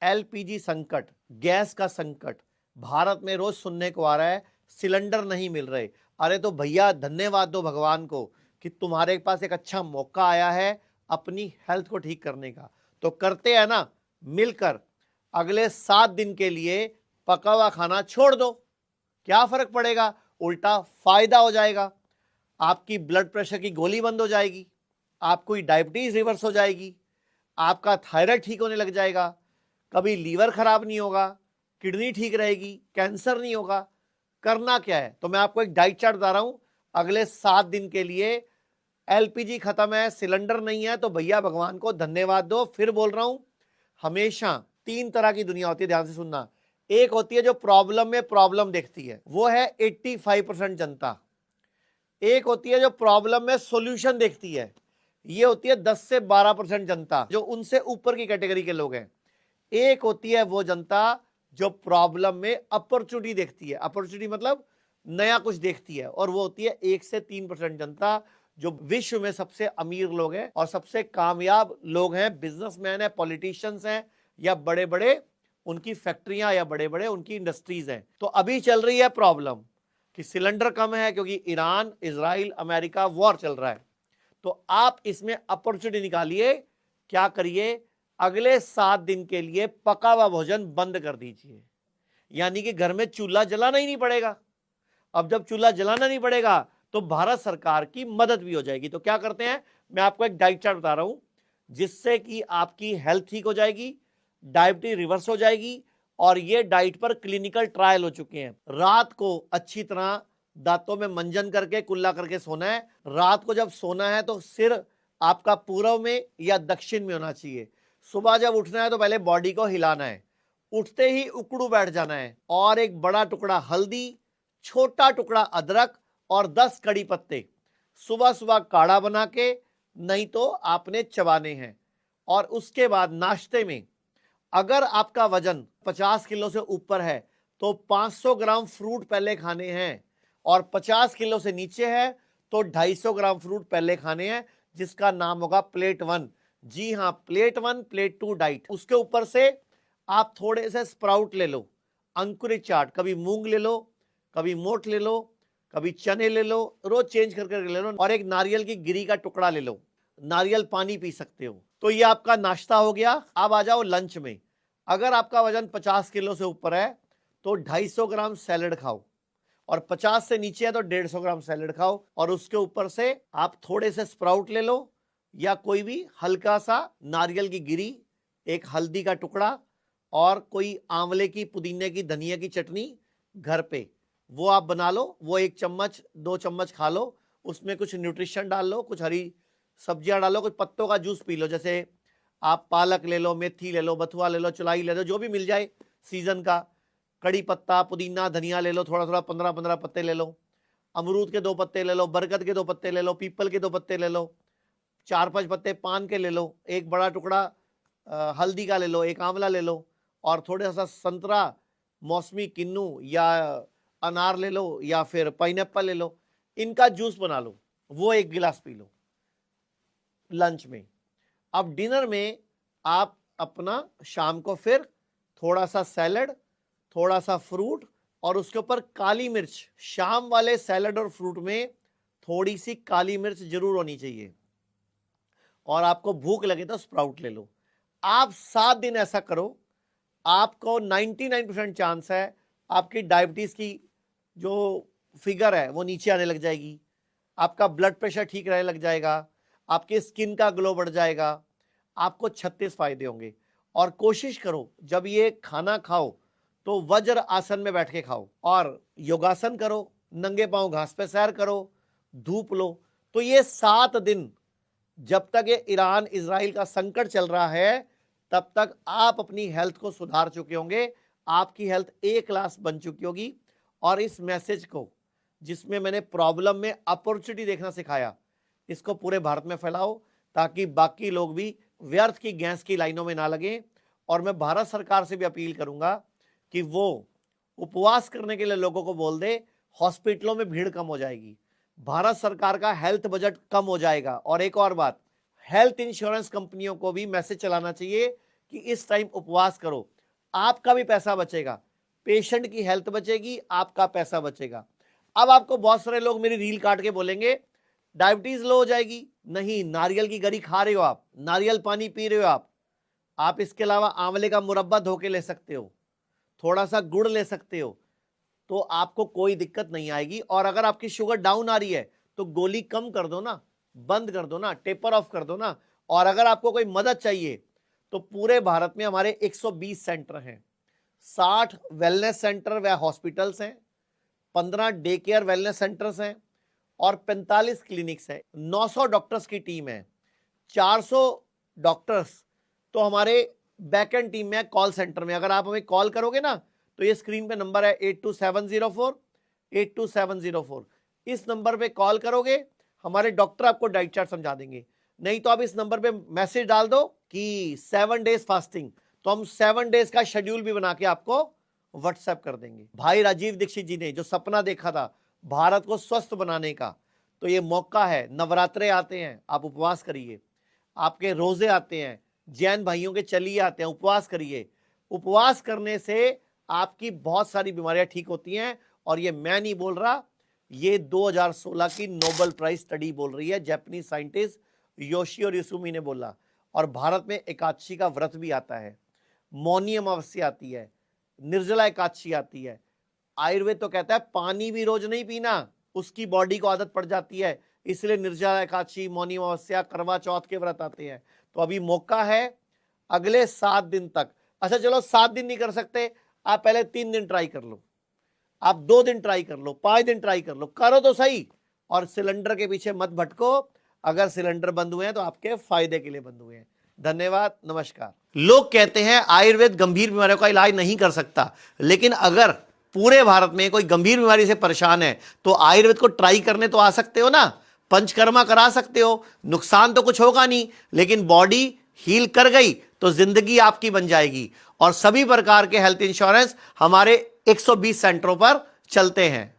LPG संकट, gas का संकट भारत में रोज सुनने को आ रहा है, सिलेंडर नहीं मिल रहे। अरे तो भैया धन्यवाद दो भगवान को कि तुम्हारे पास एक अच्छा मौका आया है अपनी हेल्थ को ठीक करने का। तो करते हैं ना मिलकर, अगले 7 दिन के लिए पका हुआ खाना छोड़ दो। क्या फर्क पड़ेगा, उल्टा फायदा हो जाएगा। आपकी ब्लड प्रेशर की गोली बंद हो जाएगी, आपकी डायबिटीज रिवर्स हो जाएगी, आपका थायराइड ठीक होने लग जाएगा, कभी लीवर खराब नहीं होगा, किडनी ठीक रहेगी, कैंसर नहीं होगा। करना क्या है, तो मैं आपको एक डाइट चार्ट बता रहा हूं। अगले 7 दिन के लिए एलपीजी खत्म है, सिलेंडर नहीं है, तो भैया भगवान को धन्यवाद दो। फिर बोल रहा हूं, हमेशा 3 तरह की दुनिया होती है, ध्यान से सुनना। एक होती है जो प्रॉब्लम में प्रॉब्लम देखती है, वो है 85% जनता। एक होती है जो प्रॉब्लम में सॉल्यूशन देखती है, ये होती है 10 से 12% जनता, जो उनसे ऊपर की कैटेगरी के लोग हैं। एक होती है वो जनता जो प्रॉब्लम में अपॉर्चुनिटी देखती है, अपॉर्चुनिटी मतलब नया कुछ देखती है, और वो होती है 1 से 3% जनता, जो विश्व में सबसे अमीर लोग हैं और सबसे कामयाब लोग हैं, बिजनेसमैन है, पॉलिटिशियंस हैं, या बड़े बड़े उनकी फैक्ट्रियां या बड़े बड़े उनकी इंडस्ट्रीज हैं। तो अभी चल रही है प्रॉब्लम कि सिलेंडर कम है क्योंकि ईरान, इजराइल, अमेरिका वॉर चल रहा है। तो आप इसमें अपॉर्चुनिटी निकालिए। क्या करिए, अगले 7 दिन के लिए पका हुआ भोजन बंद कर दीजिए, यानी कि घर में चूल्हा जलाना ही नहीं पड़ेगा। अब जब चूल्हा जलाना नहीं पड़ेगा तो भारत सरकार की मदद भी हो जाएगी। तो क्या करते हैं, मैं आपको एक डाइट चार्ट बता रहा हूं जिससे कि आपकी हेल्थ ठीक हो जाएगी, डायबिटीज रिवर्स हो जाएगी, और ये डाइट पर क्लिनिकल ट्रायल हो चुके हैं। रात को अच्छी तरह दांतों में मंजन करके कुल्ला करके सोना है। रात को जब सोना है तो सिर आपका पूर्व में या दक्षिण में होना चाहिए। सुबह जब उठना है तो पहले बॉडी को हिलाना है, उठते ही उकड़ू बैठ जाना है, और एक बड़ा टुकड़ा हल्दी, छोटा टुकड़ा अदरक और 10 कड़ी पत्ते सुबह सुबह काढ़ा बना के, नहीं तो आपने चबाने हैं। और उसके बाद नाश्ते में अगर आपका वजन 50 किलो से ऊपर है तो 500 ग्राम फ्रूट पहले खाने हैं, और 50 किलो से नीचे है तो 250 ग्राम फ्रूट पहले खाने हैं, जिसका नाम होगा प्लेट 1। जी हाँ, प्लेट 1, प्लेट 2 डाइट। उसके ऊपर से आप थोड़े से स्प्राउट ले लो, अंकुरित चाट, कभी मूंग ले लो, कभी मोठ ले लो, कभी चने ले लो, रोज चेंज करके ले लो, और एक नारियल की गिरी का टुकड़ा ले लो, नारियल पानी पी सकते हो। तो ये आपका नाश्ता हो गया। अब आ जाओ लंच में। अगर आपका वजन 50 किलो से ऊपर है तो 250 ग्राम सैलेड खाओ, और 50 से नीचे है तो 150 ग्राम सैलेड खाओ, और उसके ऊपर से आप थोड़े से स्प्राउट ले लो, या कोई भी हल्का सा नारियल की गिरी, एक हल्दी का टुकड़ा, और कोई आंवले की, पुदीने की, धनिया की चटनी घर पे वो आप बना लो, वो 1 चम्मच 2 चम्मच खा लो। उसमें कुछ न्यूट्रिशन डाल लो, कुछ हरी सब्जियां डालो, कुछ पत्तों का जूस पी लो, जैसे आप पालक ले लो, मेथी ले लो, बथुआ ले लो, चुलाई ले लो, जो भी मिल जाए सीजन का, कड़ी पत्ता, पुदीना, धनिया ले लो, थोड़ा थोड़ा 15-15 पत्ते ले लो, अमरूद के 2 पत्ते ले लो, बरगद के 2 पत्ते ले लो, पीपल के 2 पत्ते ले लो, 4-5 पत्ते पान के ले लो, एक बड़ा टुकड़ा हल्दी का ले लो, एक आंवला ले लो, और थोड़ा सा संतरा, मौसमी, किन्नू या अनार ले लो, या फिर पाइनएप्पल ले लो। इनका जूस बना लो, वो 1 गिलास पी लो लंच में। अब डिनर में आप अपना शाम को फिर थोड़ा सा सैलड, थोड़ा सा फ्रूट, और उसके ऊपर काली मिर्च। शाम वाले सैलड और फ्रूट में थोड़ी सी काली मिर्च जरूर होनी चाहिए, और आपको भूख लगे तो स्प्राउट ले लो। आप 7 दिन ऐसा करो, आपको 99% चांस है आपकी डायबिटीज की जो फिगर है वो नीचे आने लग जाएगी, आपका ब्लड प्रेशर ठीक रहने लग जाएगा, आपकी स्किन का ग्लो बढ़ जाएगा, आपको 36 फायदे होंगे। और कोशिश करो जब ये खाना खाओ तो वज्र आसन में बैठ के खाओ, और योगासन करो, नंगे पांव घास पे सैर करो, धूप लो। तो ये 7 दिन जब तक ये ईरान इजराइल का संकट चल रहा है तब तक आप अपनी हेल्थ को सुधार चुके होंगे, आपकी हेल्थ ए क्लास बन चुकी होगी। और इस मैसेज को, जिसमें मैंने प्रॉब्लम में अपॉर्चुनिटी देखना सिखाया, इसको पूरे भारत में फैलाओ, ताकि बाकी लोग भी व्यर्थ की गैस की लाइनों में ना लगे। और मैं भारत सरकार से भी अपील करूंगा कि वो उपवास करने के लिए लोगों को बोल दे, हॉस्पिटलों में भीड़ कम हो जाएगी, भारत सरकार का हेल्थ बजट कम हो जाएगा। और एक और बात, हेल्थ इंश्योरेंस कंपनियों को भी मैसेज चलाना चाहिए कि इस टाइम उपवास करो, आपका भी पैसा बचेगा, पेशेंट की हेल्थ बचेगी, आपका पैसा बचेगा। अब आपको बहुत सारे लोग मेरी रील काट के बोलेंगे डायबिटीज लो हो जाएगी। नहीं, नारियल की गरी खा रहे हो आप, नारियल पानी पी रहे हो आप इसके अलावा आंवले का मुरब्बा धो के ले सकते हो, थोड़ा सा गुड़ ले सकते हो, तो आपको कोई दिक्कत नहीं आएगी। और अगर आपकी शुगर डाउन आ रही है तो गोली कम कर दो ना, बंद कर दो ना, टेपर ऑफ कर दो ना। और अगर आपको कोई मदद चाहिए तो पूरे भारत में हमारे 120 सेंटर हैं, 60 वेलनेस सेंटर व हॉस्पिटल्स हैं, 15 डे केयर वेलनेस सेंटर्स हैं और 45 क्लिनिक्स हैं। 900 डॉक्टर्स की टीम है, 400 डॉक्टर्स तो हमारे बैकएंड टीम में, कॉल सेंटर में। अगर आप हमें कॉल करोगे ना तो ये स्क्रीन पे नंबर है 8270482704, इस नंबर पे कॉल करोगे, हमारे डॉक्टर आपको डाइट चार्ट समझा देंगे। नहीं तो आप इस नंबर पे मैसेज डाल दो कि 7 डेज फास्टिंग, तो हम 7 डेज का शेड्यूल भी बना के आपको व्हाट्सएप कर देंगे। भाई राजीव दीक्षित जी ने जो सपना देखा था भारत को स्वस्थ बनाने का, तो ये मौका है। नवरात्रे आते हैं, आप उपवास करिए, आपके रोजे आते हैं, जैन भाइयों के चलिए आते हैं, उपवास करिए। उपवास करने से आपकी बहुत सारी बीमारियां ठीक होती हैं। और ये मैं नहीं बोल रहा, ये 2016 की नोबेल प्राइज स्टडी बोल रही है, जापानीज साइंटिस्ट योशिओ इसुमी ने बोला। और भारत में एकादशी का व्रत भी आता है, मौनी अमावस्या आती है, निर्जला एकादशी आती है। आयुर्वेद तो कहता है पानी भी रोज नहीं पीना, उसकी बॉडी को आदत पड़ जाती है, इसलिए निर्जला एकादशी, मौनी अमावस्या, करवा चौथ के व्रत आते हैं। तो अभी मौका है अगले 7 दिन तक। अच्छा चलो 7 दिन नहीं कर सकते, आप पहले 3 दिन ट्राई कर लो, आप 2 दिन ट्राई कर लो, 5 दिन ट्राई कर लो, करो तो सही। और सिलेंडर के पीछे मत भटको, अगर सिलेंडर बंद हुए हैं तो आपके फायदे के लिए बंद हुए हैं। धन्यवाद, नमस्कार। लोग कहते हैं आयुर्वेद गंभीर बीमारियों का इलाज नहीं कर सकता, लेकिन अगर पूरे भारत में कोई गंभीर बीमारी से परेशान है तो आयुर्वेद को ट्राई करने तो आ सकते हो ना, पंचकर्मा करा सकते हो, नुकसान तो कुछ होगा नहीं, लेकिन बॉडी हील कर गई तो जिंदगी आपकी बन जाएगी। और सभी प्रकार के हेल्थ इंश्योरेंस हमारे 120 सेंटरों पर चलते हैं।